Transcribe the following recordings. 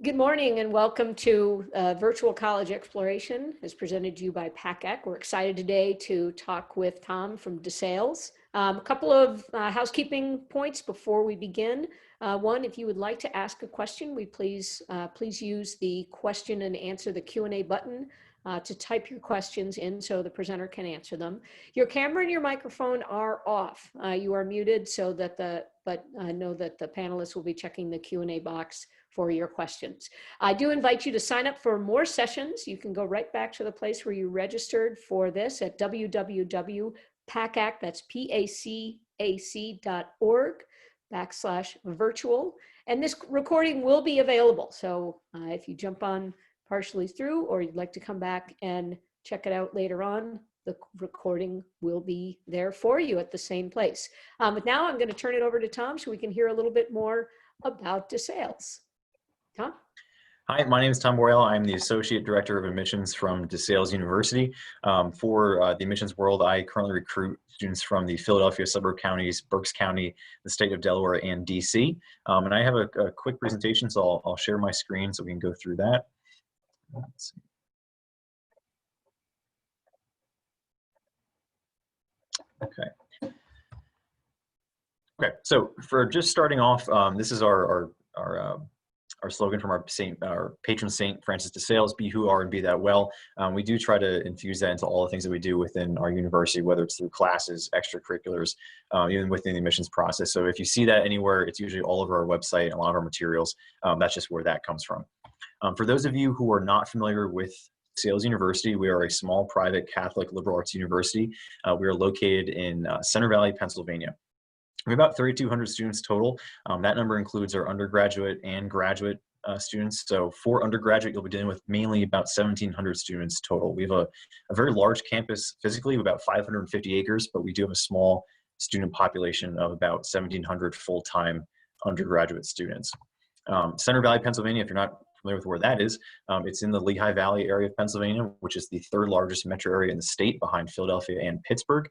Good morning and welcome to Virtual College Exploration as presented to you by PACAC. We're excited today to talk with Tom from DeSales. A couple of housekeeping points before we begin. One, if you would like to ask a question, please use the question and answer the Q&A button to type your questions in so the presenter can answer them. Your camera and your microphone are off. You are muted so that know that the panelists will be checking the Q&A box for your questions. I do invite you to sign up for more sessions. You can go right back to the place where you registered for this at www.pacac, that's pacac.org/virtual. And this recording will be available. So if you jump on partially through or you'd like to come back and check it out later on, the recording will be there for you at the same place. But now I'm going to turn it over to Tom so we can hear a little bit more about DeSales. Tom? Hi, my name is Tom Boyle. I'm the Associate Director of Admissions from DeSales University. For the admissions world, I currently recruit students from the Philadelphia suburb counties, Berks County, the state of Delaware, and DC. And I have a quick presentation, so I'll share my screen so we can go through that. Let's see. Okay, so for just starting off, this is our slogan from our patron saint, Francis DeSales, be who are and be that well. We do try to infuse that into all the things that we do within our university, whether it's through classes, extracurriculars, even within the admissions process. So if you see that anywhere, it's usually all over our website and a lot of our materials. That's just where that comes from. For those of you who are not familiar with DeSales University, we are a small private Catholic liberal arts university. We are located in Center Valley, Pennsylvania. We have about 3,200 students total. That number includes our undergraduate and graduate students. So for undergraduate, you'll be dealing with mainly about 1,700 students total. We have a very large campus physically, about 550 acres, but we do have a small student population of about 1,700 full-time undergraduate students. Center Valley, Pennsylvania, if you're not familiar with where that is, it's in the Lehigh Valley area of Pennsylvania, which is the third largest metro area in the state behind Philadelphia and Pittsburgh.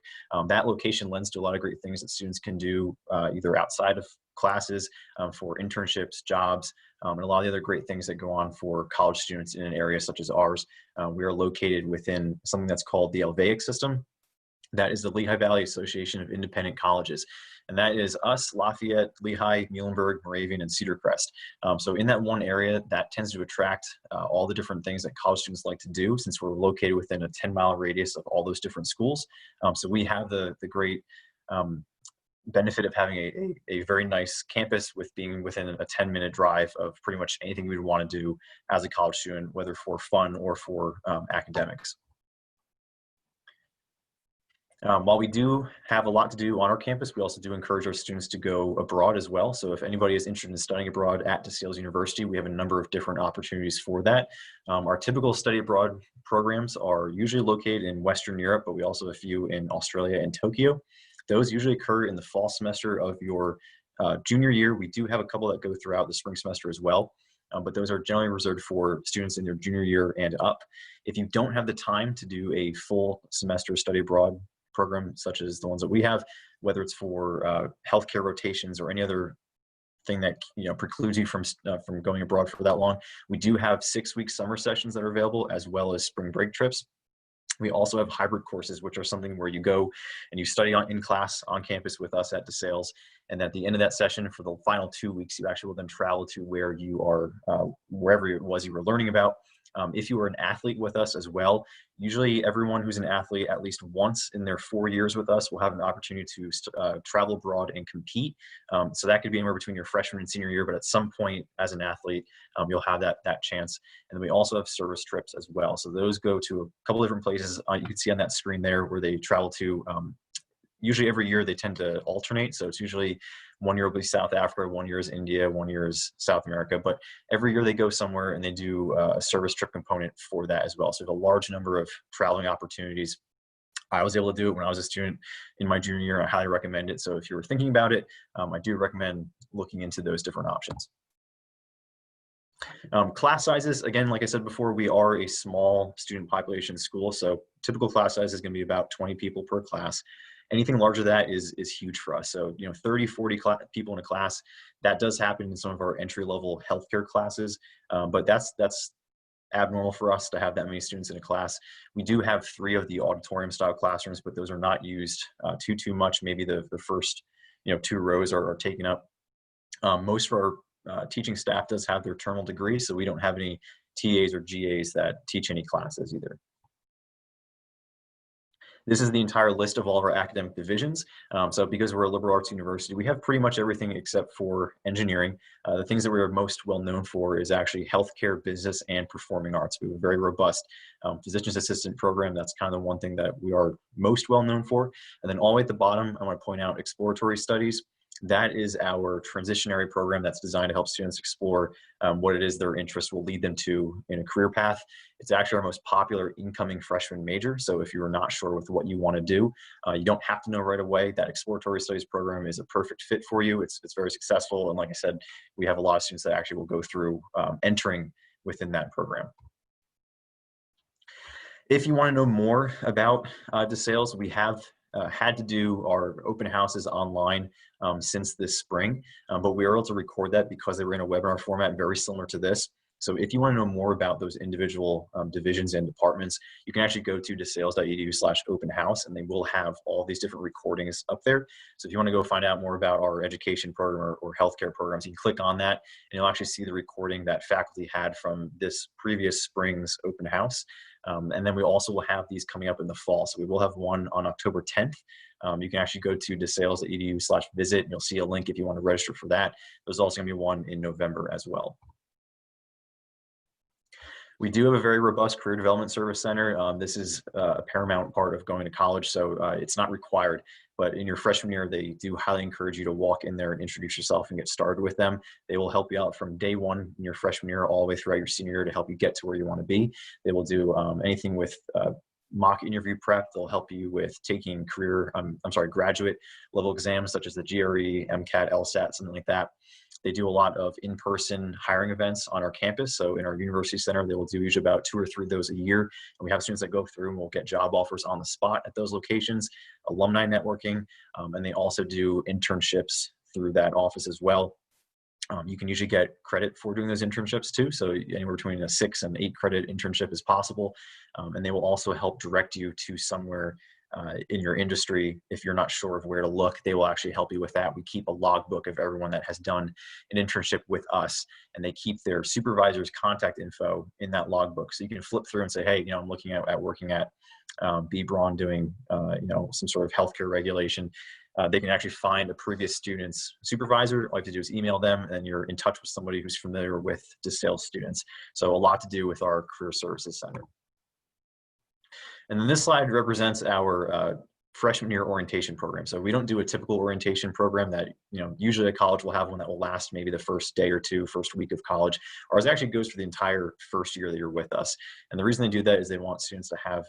That location lends to a lot of great things that students can do either outside of classes, for internships, jobs, and a lot of the other great things that go on for college students in an area such as ours. We are located within something that's called the LVAIC system. That is the Lehigh Valley Association of Independent Colleges. And that is us, Lafayette, Lehigh, Muhlenberg, Moravian, and Cedar Crest. So in that one area, that tends to attract all the different things that college students like to do, since we're located within a 10-mile radius of all those different schools. So we have the great benefit of having a very nice campus with being within a 10-minute drive of pretty much anything we would want to do as a college student, whether for fun or for academics. While we do have a lot to do on our campus, we also do encourage our students to go abroad as well. So if anybody is interested in studying abroad at DeSales University, we have a number of different opportunities for that. Our typical study abroad programs are usually located in Western Europe, but we also have a few in Australia and Tokyo. Those usually occur in the fall semester of your junior year. We do have a couple that go throughout the spring semester as well. But those are generally reserved for students in their junior year and up. If you don't have the time to do a full semester study abroad program such as the ones that we have, whether it's for healthcare rotations or any other thing that precludes you from going abroad for that long, we do have 6-week summer sessions that are available, as well as spring break trips. We also have hybrid courses, which are something where you go and you study in class on campus with us at DeSales, and at the end of that session, for the final 2 weeks, you actually will then travel to where you are, wherever it was you were learning about. If you are an athlete with us as well, usually everyone who's an athlete at least once in their 4 years with us will have an opportunity to travel abroad and compete. So that could be anywhere between your freshman and senior year, but at some point as an athlete, you'll have that chance. And then we also have service trips as well. So those go to a couple different places. You can see on that screen there where they travel to. Usually every year they tend to alternate. So it's usually 1 year will be South Africa, 1 year is India, 1 year is South America. But every year they go somewhere and they do a service trip component for that as well. So we have a large number of traveling opportunities. I was able to do it when I was a student in my junior year. I highly recommend it. So if you were thinking about it, I do recommend looking into those different options. Class sizes, again, like I said before, we are a small student population school. So typical class size is going to be about 20 people per class. Anything larger than that is huge for us. So, 30, 40 people in a class, that does happen in some of our entry-level healthcare classes, but that's abnormal for us to have that many students in a class. We do have 3 of the auditorium style classrooms, but those are not used too much. Maybe the first 2 rows are taken up. Most of our teaching staff does have their terminal degree, so we don't have any TAs or GAs that teach any classes either. This is the entire list of all of our academic divisions. So because we're a liberal arts university, we have pretty much everything except for engineering. The things that we are most well known for is actually healthcare, business, and performing arts. We have a very robust physician's assistant program. That's kind of the one thing that we are most well known for. And then all the way at the bottom, I want to point out exploratory studies. That is our transitionary program that's designed to help students explore what it is their interest will lead them to in a career path. It's actually our most popular incoming freshman major. So if you're not sure with what you want to do, you don't have to know right away. That exploratory studies program is a perfect fit for you. It's very successful. And like I said, we have a lot of students that actually will go through entering within that program. If you want to know more about DeSales, we have had to do our open houses online since this spring, but we were able to record that because they were in a webinar format very similar to this. So if you want to know more about those individual divisions and departments, you can actually go to desales.edu/open house, and they will have all these different recordings up there. So if you want to go find out more about our education program or healthcare programs, you can click on that, and you'll actually see the recording that faculty had from this previous spring's open house. And then we also will have these coming up in the fall. So we will have one on October 10th. You can actually go to desales.edu/visit, and you'll see a link if you want to register for that. There's also going to be one in November as well. We do have a very robust career development service center. This is a paramount part of going to college, so it's not required. But in your freshman year, they do highly encourage you to walk in there and introduce yourself and get started with them. They will help you out from day one in your freshman year all the way throughout your senior year to help you get to where you want to be. They will do anything with mock interview prep. They'll help you with taking graduate level exams such as the GRE, MCAT, LSAT, something like that. They do a lot of in-person hiring events on our campus. So in our university center, they will do usually about 2 or 3 of those a year. And we have students that go through and will get job offers on the spot at those locations, alumni networking, and they also do internships through that office as well. You can usually get credit for doing those internships too. So anywhere between a 6 and 8 credit internship is possible. And they will also help direct you to somewhere in your industry. If you're not sure of where to look, they will actually help you with that. We keep a logbook of everyone that has done an internship with us, and they keep their supervisor's contact info in that logbook. So you can flip through and say, hey, I'm looking at working at B. Braun doing, some sort of healthcare regulation. They can actually find a previous student's supervisor. All you have to do is email them, and you're in touch with somebody who's familiar with DeSales students. So a lot to do with our Career Services Center. And then this slide represents our freshman year orientation program. So we don't do a typical orientation program that, usually a college will have one that will last maybe the first day or two, first week of college. Ours actually goes for the entire first year that you're with us. And the reason they do that is they want students to have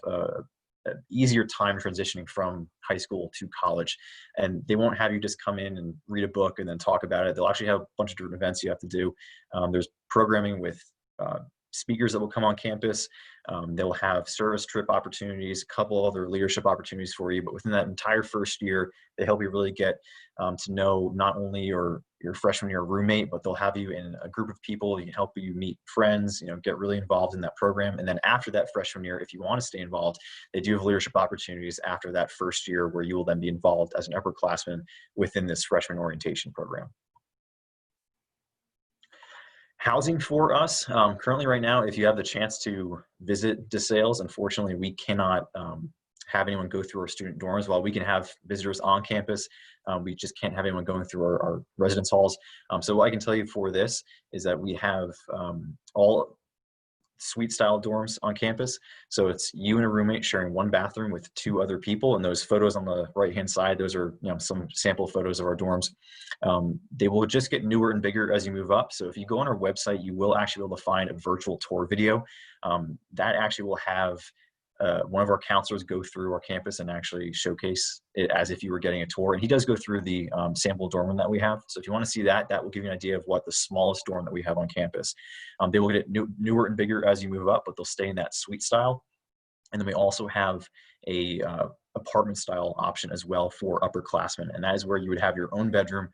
an easier time transitioning from high school to college. And they won't have you just come in and read a book and then talk about it. They'll actually have a bunch of different events you have to do. There's programming with speakers that will come on campus. They'll have service trip opportunities, a couple other leadership opportunities for you. But within that entire first year, they help you really get to know not only your freshman year roommate, but they'll have you in a group of people. They can help you meet friends, get really involved in that program. And then after that freshman year, if you want to stay involved, they do have leadership opportunities after that first year where you will then be involved as an upperclassman within this freshman orientation program. Housing for us, currently right now, if you have the chance to visit DeSales, unfortunately, we cannot have anyone go through our student dorms. While we can have visitors on campus, we just can't have anyone going through our residence halls. So what I can tell you for this is that we have all suite style dorms on campus. So it's you and a roommate sharing one bathroom with 2 other people. And those photos on the right hand side, those are some sample photos of our dorms. They will just get newer and bigger as you move up. So if you go on our website, you will actually be able to find a virtual tour video that actually will have one of our counselors go through our campus and actually showcase it as if you were getting a tour. And he does go through the sample dorm room that we have. So if you want to see that, that will give you an idea of what the smallest dorm that we have on campus. They will get newer and bigger as you move up, but they'll stay in that suite style. And then we also have a apartment style option as well for upperclassmen. And that is where you would have your own bedroom.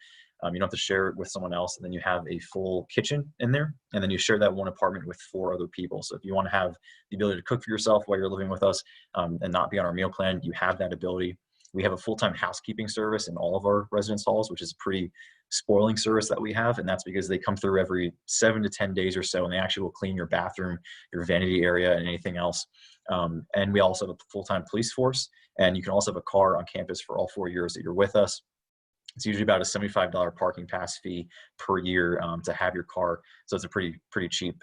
You don't have to share it with someone else. And then you have a full kitchen in there. And then you share that one apartment with 4 other people. So if you want to have the ability to cook for yourself while you're living with us and not be on our meal plan, you have that ability. We have a full-time housekeeping service in all of our residence halls, which is a pretty spoiling service that we have. And that's because they come through every 7 to 10 days or so, and they actually will clean your bathroom, your vanity area, and anything else. And we also have a full-time police force, and you can also have a car on campus for all 4 years that you're with us. It's usually about a $75 parking pass fee per year to have your car. So it's a pretty cheap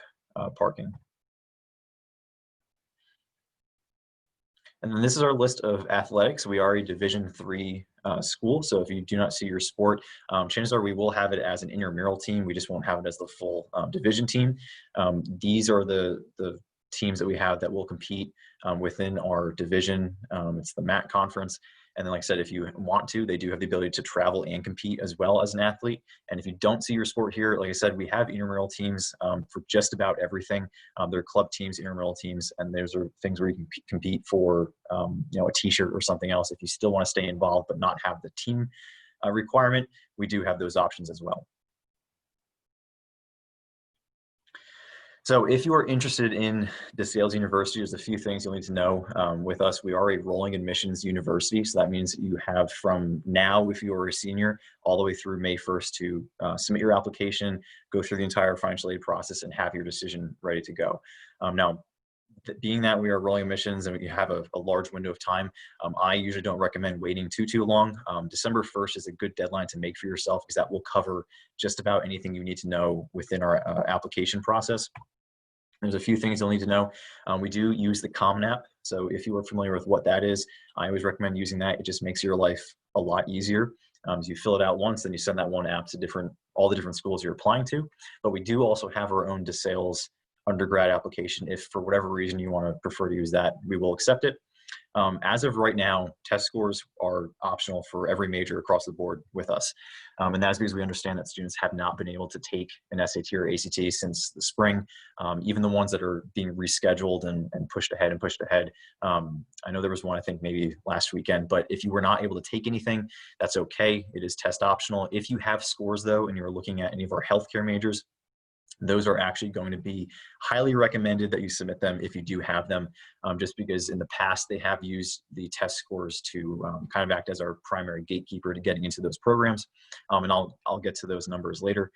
parking. And then this is our list of athletics. We are a Division III school. So if you do not see your sport, chances are we will have it as an intramural team. We just won't have it as the full division team. These are the teams that we have that will compete within our division. It's the MAC conference. And then, like I said, if you want to, they do have the ability to travel and compete as well as an athlete. And if you don't see your sport here, like I said, we have intramural teams for just about everything. They're club teams, intramural teams, and those are things where you can compete for, a t-shirt or something else. If you still want to stay involved but not have the team requirement, we do have those options as well. So if you are interested in DeSales University, there's a few things you'll need to know with us. We are a rolling admissions university. So that means you have from now, if you are a senior, all the way through May 1st to submit your application, go through the entire financial aid process, and have your decision ready to go. Now, being that we are rolling admissions and we have a large window of time, I usually don't recommend waiting too long. December 1st is a good deadline to make for yourself because that will cover just about anything you need to know within our application process. There's a few things you'll need to know. We do use the Common App. So if you are familiar with what that is, I always recommend using that. It just makes your life a lot easier. You fill it out once, then you send that one app to all the different schools you're applying to. But we do also have our own DeSales undergrad application. If for whatever reason you want to prefer to use that, we will accept it. As of right now, test scores are optional for every major across the board with us. And that's because we understand that students have not been able to take an SAT or ACT since the spring, even the ones that are being rescheduled and pushed ahead. I know there was one, I think maybe last weekend, but if you were not able to take anything, that's okay. It is test optional. If you have scores though, and you're looking at any of our healthcare majors, those are actually going to be highly recommended that you submit them if you do have them, just because in the past they have used the test scores to kind of act as our primary gatekeeper to getting into those programs. And I'll get to those numbers later.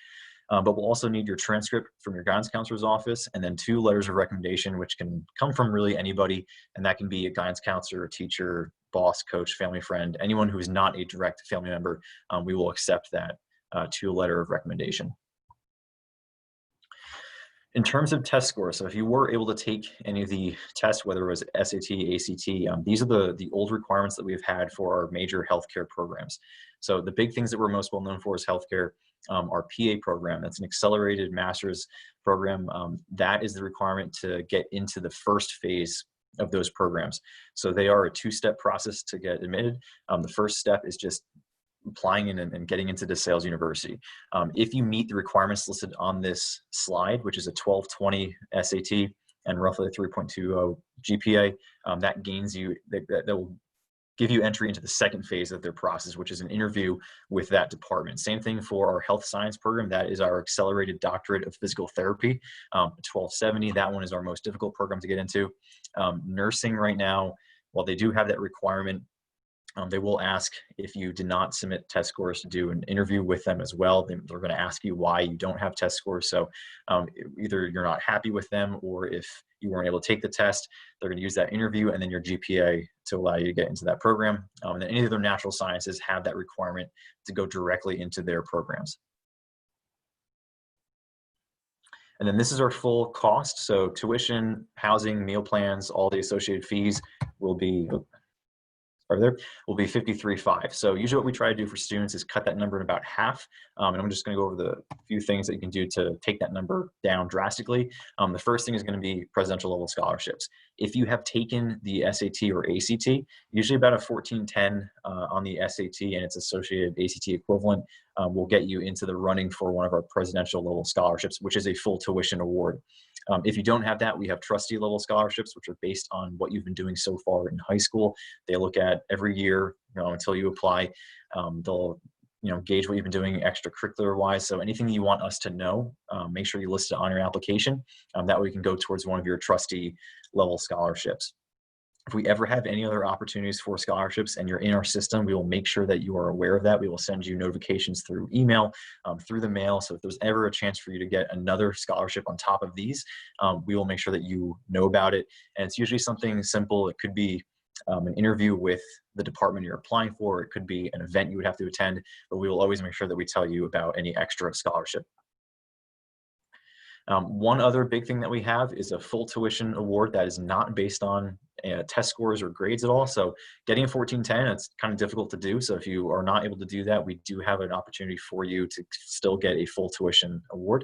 But we'll also need your transcript from your guidance counselor's office, and then 2 letters of recommendation, which can come from really anybody. And that can be a guidance counselor, a teacher, boss, coach, family friend, anyone who is not a direct family member. We will accept that 2 letter of recommendation. In terms of test scores, so if you were able to take any of the tests, whether it was SAT, ACT, these are the old requirements that we've had for our major healthcare programs. So the big things that we're most well known for is healthcare. Our PA program, that's an accelerated master's program. That is the requirement to get into the first phase of those programs. So they are a 2-step process to get admitted. The first step is just applying in and getting into DeSales University. If you meet the requirements listed on this slide, which is a 1220 SAT and roughly a 3.20 GPA, that will give you entry into the second phase of their process, which is an interview with that department. Same thing for our health science program. That is our accelerated doctorate of physical therapy, 1270. That one is our most difficult program to get into. Nursing right now, while they do have that requirement, they will ask if you did not submit test scores to do an interview with them as well. They're going to ask you why you don't have test scores. So either you're not happy with them, or if you weren't able to take the test, they're going to use that interview and then your GPA to allow you to get into that program. And then any other natural sciences have that requirement to go directly into their programs. And then this is our full cost. So tuition, housing, meal plans, all the associated fees will be $53,500. So usually what we try to do for students is cut that number in about half. And I'm just going to go over the few things that you can do to take that number down drastically. The first thing is going to be presidential level scholarships. If you have taken the SAT or ACT, usually about a 1410 on the SAT and its associated ACT equivalent will get you into the running for one of our presidential level scholarships, which is a full tuition award. If you don't have that, we have trustee level scholarships, which are based on what you've been doing so far in high school. They look at every year, until you apply. They'll gauge what you've been doing extracurricular wise. So anything you want us to know, make sure you list it on your application. That way you can go towards one of your trustee level scholarships. If we ever have any other opportunities for scholarships and you're in our system, we will make sure that you are aware of that. We will send you notifications through email, through the mail. So if there's ever a chance for you to get another scholarship on top of these, we will make sure that you know about it. And it's usually something simple. It could be an interview with the department you're applying for. It could be an event you would have to attend, but we will always make sure that we tell you about any extra scholarship. One other big thing that we have is a full tuition award that is not based on test scores or grades at all. So getting a 1410, it's kind of difficult to do. So if you are not able to do that, we do have an opportunity for you to still get a full tuition award.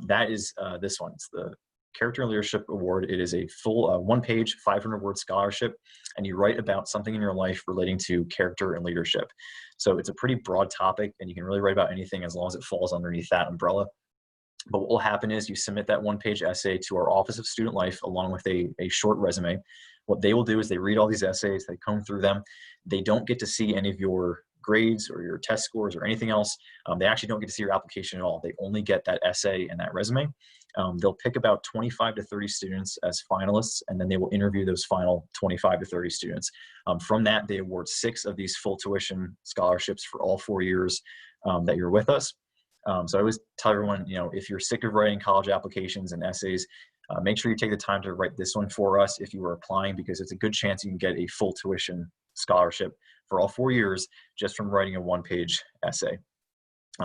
That is this one. It's the Character and Leadership Award. It is a full one-page, 500-word scholarship, and you write about something in your life relating to character and leadership. So it's a pretty broad topic, and you can really write about anything as long as it falls underneath that umbrella. But what will happen is you submit that one-page essay to our Office of Student Life along with a short resume. What they will do is they read all these essays, they comb through them. They don't get to see any of your grades or your test scores or anything else. They actually don't get to see your application at all. They only get that essay and that resume. They'll pick about 25 to 30 students as finalists, and then they will interview those final 25 to 30 students. From that, they award 6 of these full tuition scholarships for all 4 years that you're with us. So I always tell everyone, if you're sick of writing college applications and essays, make sure you take the time to write this one for us if you are applying, because it's a good chance you can get a full tuition scholarship for all 4 years just from writing a one-page essay.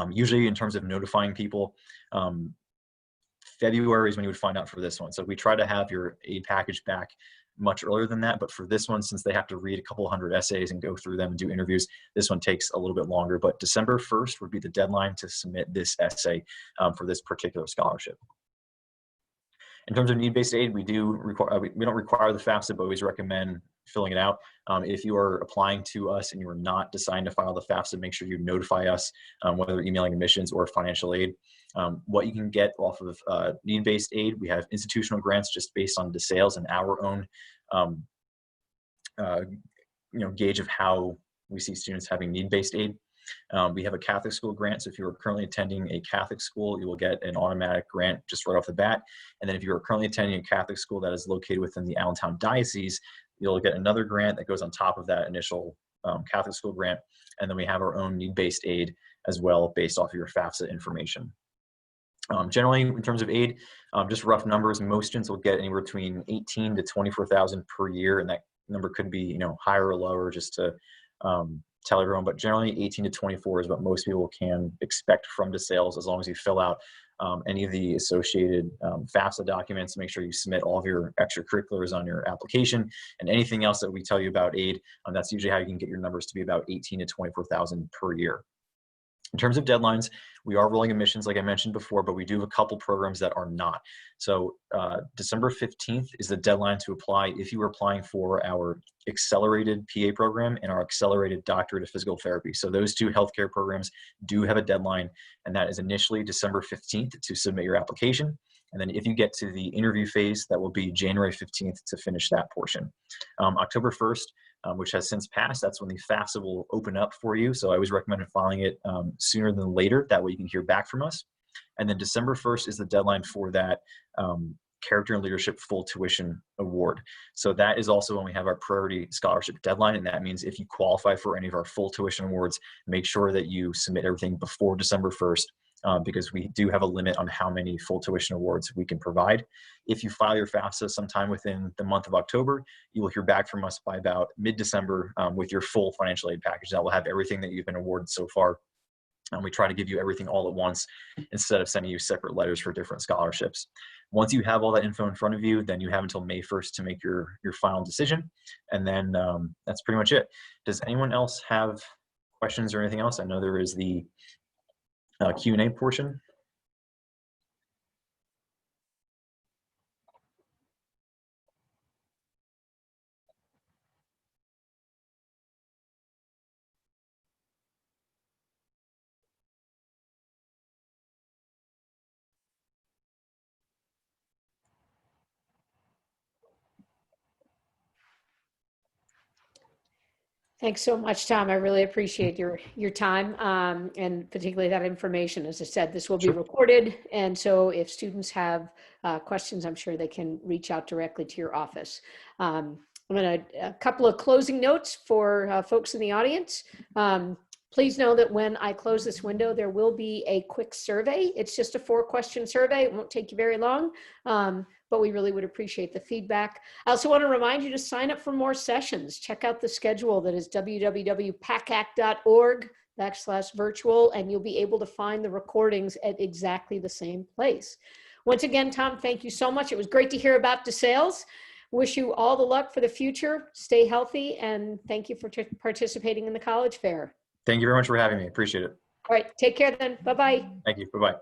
Usually in terms of notifying people, February is when you would find out for this one. So we try to have your aid package back much earlier than that, but for this one, since they have to read a couple hundred essays and go through them and do interviews, this one takes a little bit longer. But December 1st would be the deadline to submit this essay for this particular scholarship. In terms of need-based aid, we don't require the FAFSA, but always recommend filling it out. If you are applying to us and you are not deciding to file the FAFSA, make sure you notify us, whether emailing admissions or financial aid. What you can get off of need-based aid, we have institutional grants just based on DeSales and our own gauge of how we see students having need-based aid. We have a Catholic school grant. So if you're currently attending a Catholic school, you will get an automatic grant just right off the bat. And then if you're currently attending a Catholic school that is located within the Allentown Diocese, you'll get another grant that goes on top of that initial Catholic school grant. And then we have our own need-based aid as well based off of your FAFSA information. Generally, in terms of aid, just rough numbers, most students will get anywhere between 18 to 24,000 per year, and that number could be higher or lower, just to tell everyone. But generally, 18 to 24 is what most people can expect from DeSales, as long as you fill out any of the associated FAFSA documents. Make sure you submit all of your extracurriculars on your application, and anything else that we tell you about aid. That's usually how you can get your numbers to be about 18 to 24,000 per year. In terms of deadlines, we are rolling admissions, like I mentioned before, but we do have a couple programs that are not. So December 15th is the deadline to apply if you are applying for our accelerated PA program and our accelerated doctorate of physical therapy. So those two healthcare programs do have a deadline, and that is initially December 15th to submit your application. And then if you get to the interview phase, that will be January 15th to finish that portion. October 1st, which has since passed, that's when the FAFSA will open up for you. So I always recommend filing it sooner than later. That way you can hear back from us. And then December 1st is the deadline for that Character and Leadership Full Tuition Award. So that is also when we have our priority scholarship deadline. And that means if you qualify for any of our full tuition awards, make sure that you submit everything before December 1st. Because we do have a limit on how many full tuition awards we can provide. If you file your FAFSA sometime within the month of October, you will hear back from us by about mid-December with your full financial aid package. That will have everything that you've been awarded so far. And we try to give you everything all at once instead of sending you separate letters for different scholarships. Once you have all that info in front of you, then you have until May 1st to make your final decision. And then that's pretty much it. Does anyone else have questions or anything else? I know there is the Q&A portion. Thanks so much, Tom. I really appreciate your time and particularly that information. As I said, this will be Sure. recorded. And so if students have questions, I'm sure they can reach out directly to your office. I'm going to a couple of closing notes for folks in the audience. Please know that when I close this window, there will be a quick survey. It's just a 4-question survey. It won't take you very long, but we really would appreciate the feedback. I also want to remind you to sign up for more sessions. Check out the schedule that is www.pacac.org/virtual, and you'll be able to find the recordings at exactly the same place. Once again, Tom, thank you so much. It was great to hear about DeSales. Wish you all the luck for the future. Stay healthy, and thank you for participating in the college fair. Thank you very much for having me. Appreciate it. All right, take care then. Bye-bye. Thank you. Bye-bye.